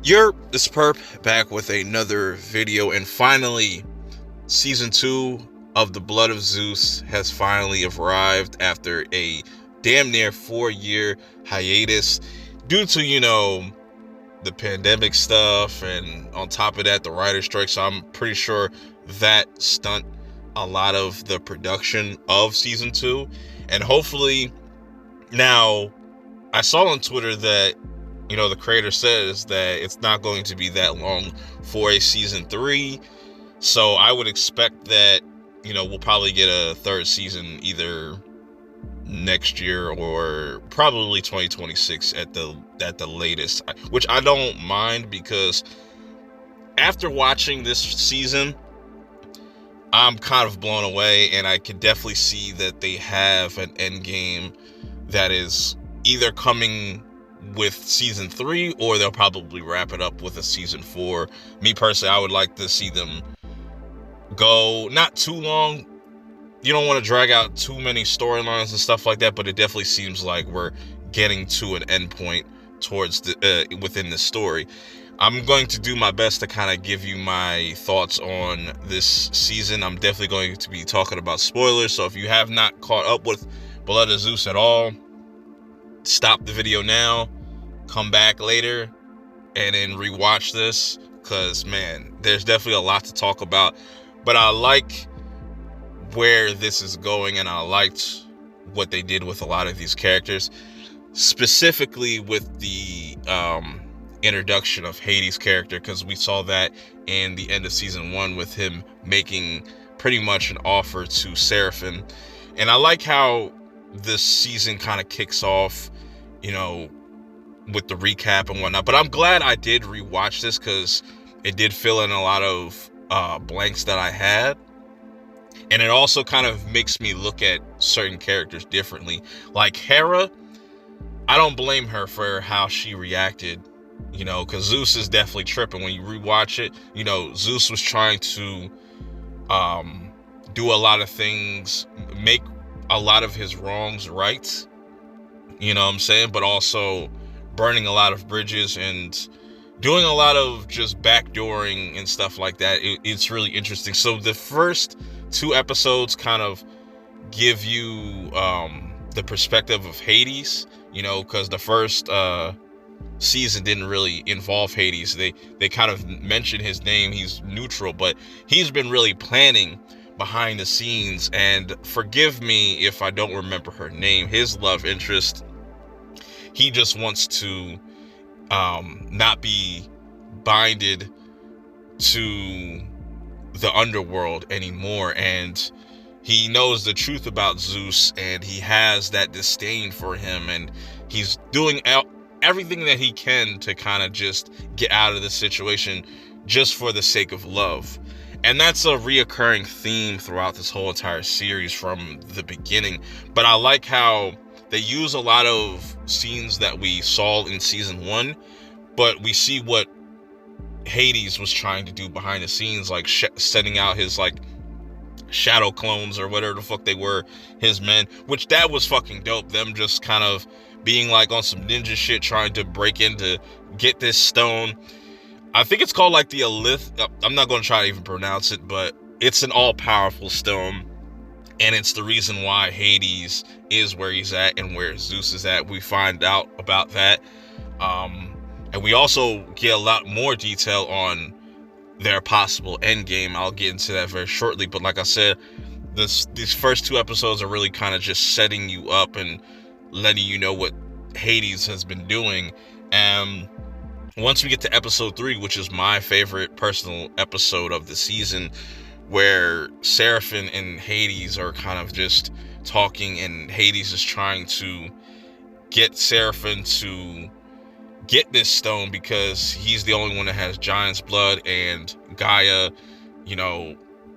This perp back with another video, and finally, season 2 of The Blood of Zeus has finally arrived after a damn near 4-year hiatus due to, the pandemic stuff, and on top of that, the writer's strike. So I'm pretty sure that stunt a lot of the production of season 2. And hopefully, now, I saw on Twitter that the creator says that it's not going to be that long for a season 3. So I would expect that, we'll probably get a third season either next year or probably 2026 at the latest, which I don't mind, because after watching this season, I'm kind of blown away, and I can definitely see that they have an Endgame that is either coming with season 3, or they'll probably wrap it up with a season 4. Me personally, I would like to see them go not too long. You don't want to drag out too many storylines and stuff like that, but it definitely seems like we're getting to an end point towards the within the story. I'm going to do my best to kind of give you my thoughts on this season. I'm definitely going to be talking about spoilers, so if you have not caught up with Blood of Zeus at all, stop the video now, come back later, and then rewatch this, because, man, there's definitely a lot to talk about. But I like where this is going, and I liked what they did with a lot of these characters, specifically with the introduction of Hades' character, because we saw that in the end of season 1 with him making pretty much an offer to Sarapin. And I like how this season kind of kicks off, with the recap and whatnot. But I'm glad I did rewatch this, because it did fill in a lot of blanks that I had. And it also kind of makes me look at certain characters differently. Like Hera, I don't blame her for how she reacted, because Zeus is definitely tripping. When you rewatch it, Zeus was trying to do a lot of things, make a lot of his wrongs right, but also burning a lot of bridges and doing a lot of just backdooring and stuff like that. It's really interesting. So the first 2 episodes kind of give you the perspective of Hades, because the first season didn't really involve Hades. They kind of mention his name. He's neutral, but he's been really planning behind the scenes. And forgive me if I don't remember her name. His love interest, he just wants to not be binded to the underworld anymore, and he knows the truth about Zeus, and he has that disdain for him, and he's doing everything that he can to kind of just get out of the situation just for the sake of love. And that's a reoccurring theme throughout this whole entire series from the beginning. But I like how they use a lot of scenes that we saw in season 1, but we see what Hades was trying to do behind the scenes, like setting out his shadow clones or whatever the fuck they were, his men, which that was fucking dope. Them just kind of being on some ninja shit, trying to break in to get this stone. I think it's called the Alith. I'm not going to try to even pronounce it, but it's an all-powerful stone, and it's the reason why Hades is where he's at and where Zeus is at. We find out about that. And we also get a lot more detail on their possible endgame. I'll get into that very shortly. But like I said, these first 2 episodes are really kind of just setting you up and letting you know what Hades has been doing. And once we get to episode 3, which is my favorite personal episode of the season, where Sarapin and Hades are kind of just talking, and Hades is trying to get Sarapin to get this stone, because he's the only one that has giant's blood, and Gaia,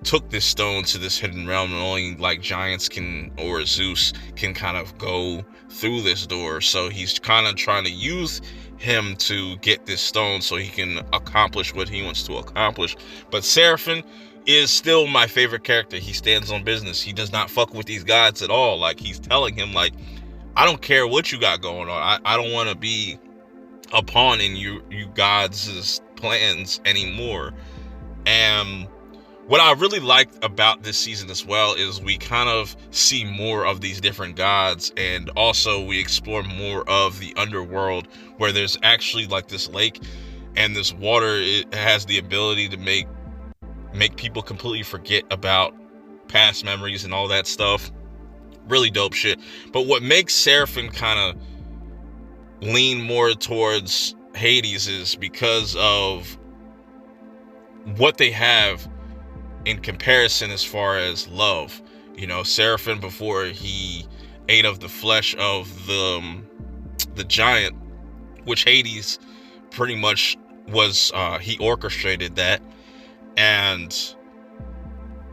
took this stone to this hidden realm, and only giants can, or Zeus can kind of go through this door. So he's kind of trying to use him to get this stone so he can accomplish what he wants to accomplish. But Sarapin is still my favorite character. He stands on business. He does not fuck with these gods at all. He's telling him, I don't care what you got going on. I don't want to be upon in you gods' plans anymore. And what I really liked about this season as well is we kind of see more of these different gods, and also we explore more of the underworld, where there's actually like this lake, and this water, it has the ability to make people completely forget about past memories and all that stuff. Really dope shit. But what makes Sarapin kind of lean more towards Hades is because of what they have in comparison as far as love. You know, Sarapin, before he ate of the flesh of the giant, which Hades pretty much was, he orchestrated that. And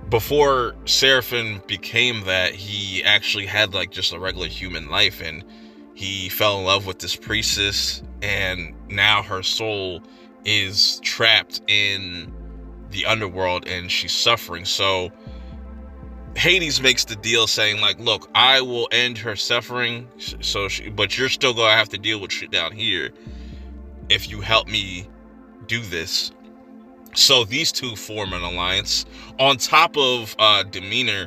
before Sarapin became that, he actually had like just a regular human life, and he fell in love with this priestess, and now her soul is trapped in the underworld and she's suffering. So Hades makes the deal saying like, look, I will end her suffering, but you're still gonna have to deal with shit down here if you help me do this. So these two form an alliance. On top of Demeanor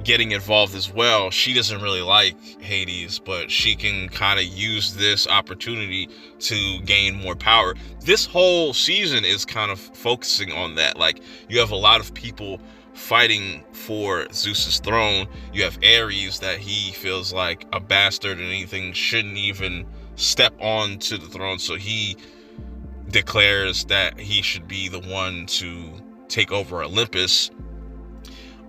getting involved as well, she doesn't really like Hades, but she can kind of use this opportunity to gain more power. This whole season is kind of focusing on that. Like, you have a lot of people fighting for Zeus's throne. You have Ares, that he feels like a bastard and anything shouldn't even step on to the throne, so he declares that he should be the one to take over Olympus.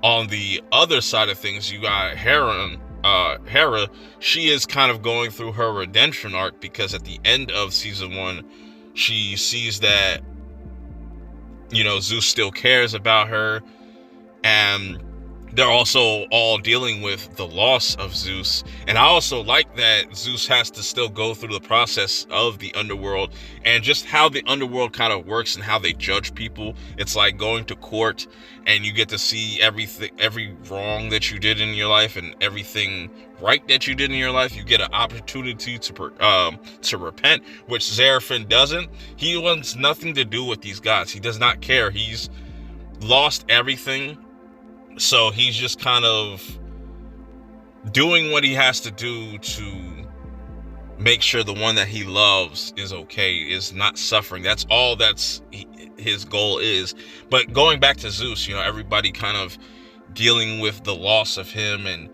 On the other side of things, you got Hera. She is kind of going through her redemption arc, because at the end of season 1, she sees that, you know, Zeus still cares about her, and they're also all dealing with the loss of Zeus. And I also like that Zeus has to still go through the process of the underworld, and just how the underworld kind of works and how they judge people. It's like going to court, and you get to see everything, every wrong that you did in your life and everything right that you did in your life. You get an opportunity to repent, which Sarapin doesn't. He wants nothing to do with these gods. He does not care. He's lost everything. So he's just kind of doing what he has to do to make sure the one that he loves is okay, is not suffering. That's all his goal is. But going back to Zeus, you know, everybody kind of dealing with the loss of him and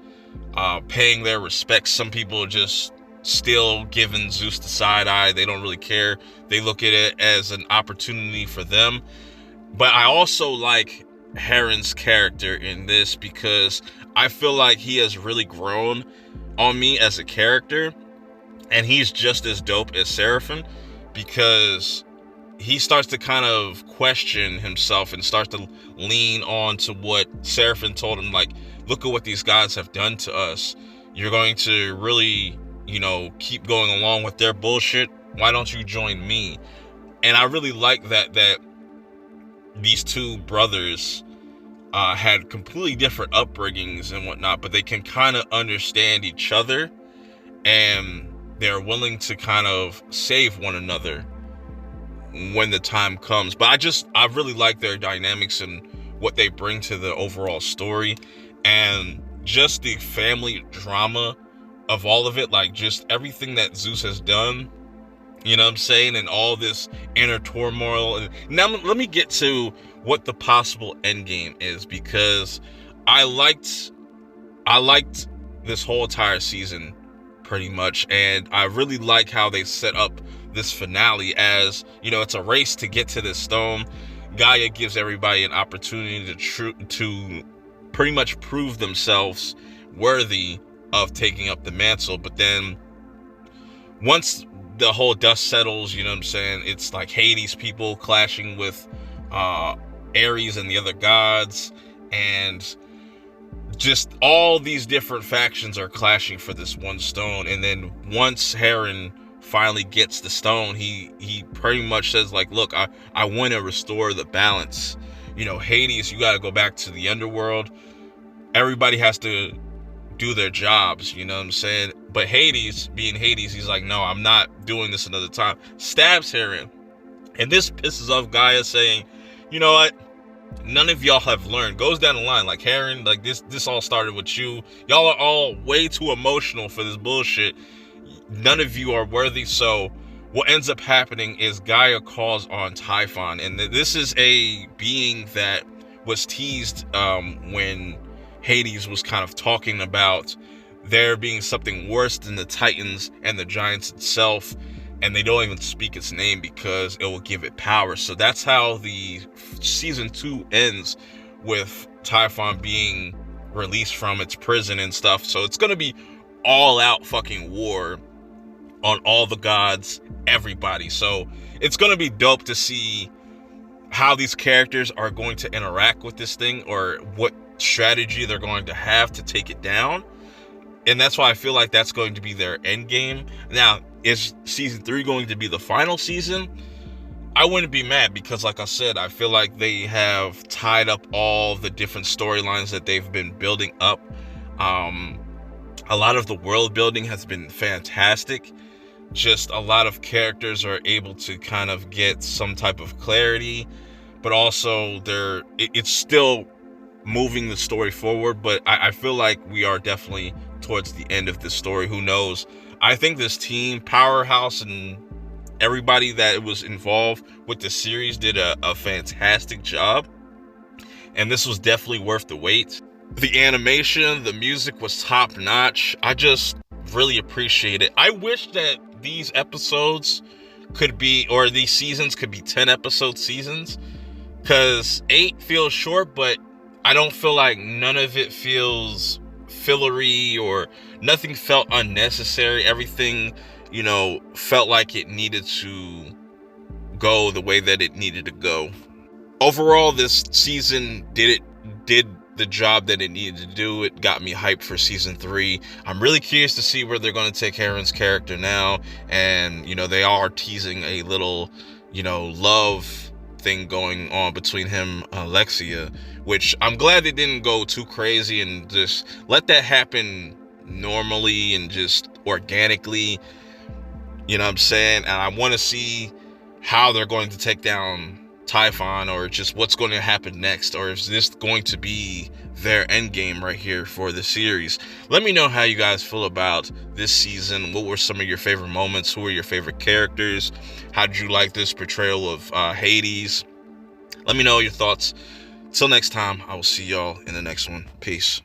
paying their respects. Some people just still giving Zeus the side eye. They don't really care. They look at it as an opportunity for them. But I also like Heron's character in this, because I feel like he has really grown on me as a character, and he's just as dope as Sarapin, because he starts to kind of question himself and starts to lean on to what Sarapin told him, like, look at what these gods have done to us. You're going to really, you know, keep going along with their bullshit. Why don't you join me? And I really like that these two brothers had completely different upbringings and whatnot, but they can kind of understand each other, and they're willing to kind of save one another when the time comes. But I really like their dynamics and what they bring to the overall story, and just the family drama of all of it, like just everything that Zeus has done, you know what I'm saying, and all this inner turmoil. And now let me get to what the possible endgame is, because I liked this whole entire season pretty much, and I really like how they set up this finale. As you know, it's a race to get to this stone. Gaia gives everybody an opportunity to pretty much prove themselves worthy of taking up the mantle. But then once the whole dust settles, you know what I'm saying, it's like Hades people clashing with Ares and the other gods, and just all these different factions are clashing for this one stone. And then once Heron finally gets the stone, he pretty much says like, look, I want to restore the balance. You know, Hades, you got to go back to the underworld. Everybody has to do their jobs, you know what I'm saying? But Hades, being Hades, he's like, no, I'm not doing this another time. Stabs Hera. And this pisses off Gaia, saying, you know what? None of y'all have learned. Goes down the line, like, Heron, like, this all started with you. Y'all are all way too emotional for this bullshit. None of you are worthy. So what ends up happening is Gaia calls on Typhon. And this is a being that was teased when Hades was kind of talking about there being something worse than the Titans and the Giants itself, and they don't even speak its name because it will give it power. So that's how the season 2 ends, with Typhon being released from its prison and stuff. So it's gonna be all out fucking war on all the gods, everybody. So it's gonna be dope to see how these characters are going to interact with this thing, or what strategy they're going to have to take it down. And that's why I feel like that's going to be their end game. Now, is season 3 going to be the final season? I wouldn't be mad, because like I said, I feel like they have tied up all the different storylines that they've been building up. A lot of the world building has been fantastic. Just a lot of characters are able to kind of get some type of clarity, but also it's still moving the story forward. But I feel like we are definitely towards the end of this story. Who knows? I think this team, Powerhouse, and everybody that was involved with the series did a fantastic job, and this was definitely worth the wait. The animation, the music was top notch. I just really appreciate it. I wish that these episodes could be, or these seasons could be 10 episode seasons, because 8 feels short, but I don't feel like none of it feels fillery, or nothing felt unnecessary. Everything, felt like it needed to go the way that it needed to go. Overall, this season did the job that it needed to do. It got me hyped for season 3. I'm really curious to see where they're going to take Heron's character now. And, they are teasing a little, love thing going on between him and Alexia, which I'm glad they didn't go too crazy and just let that happen normally and just organically. You know what I'm saying? And I want to see how they're going to take down Typhon, or just what's going to happen next, or is this going to be their end game right here for the series? Let me know how you guys feel about this season. What were some of your favorite moments? Who were your favorite characters? How did you like this portrayal of Hades? Let me know your thoughts. Till next time, I will see y'all in the next one. Peace.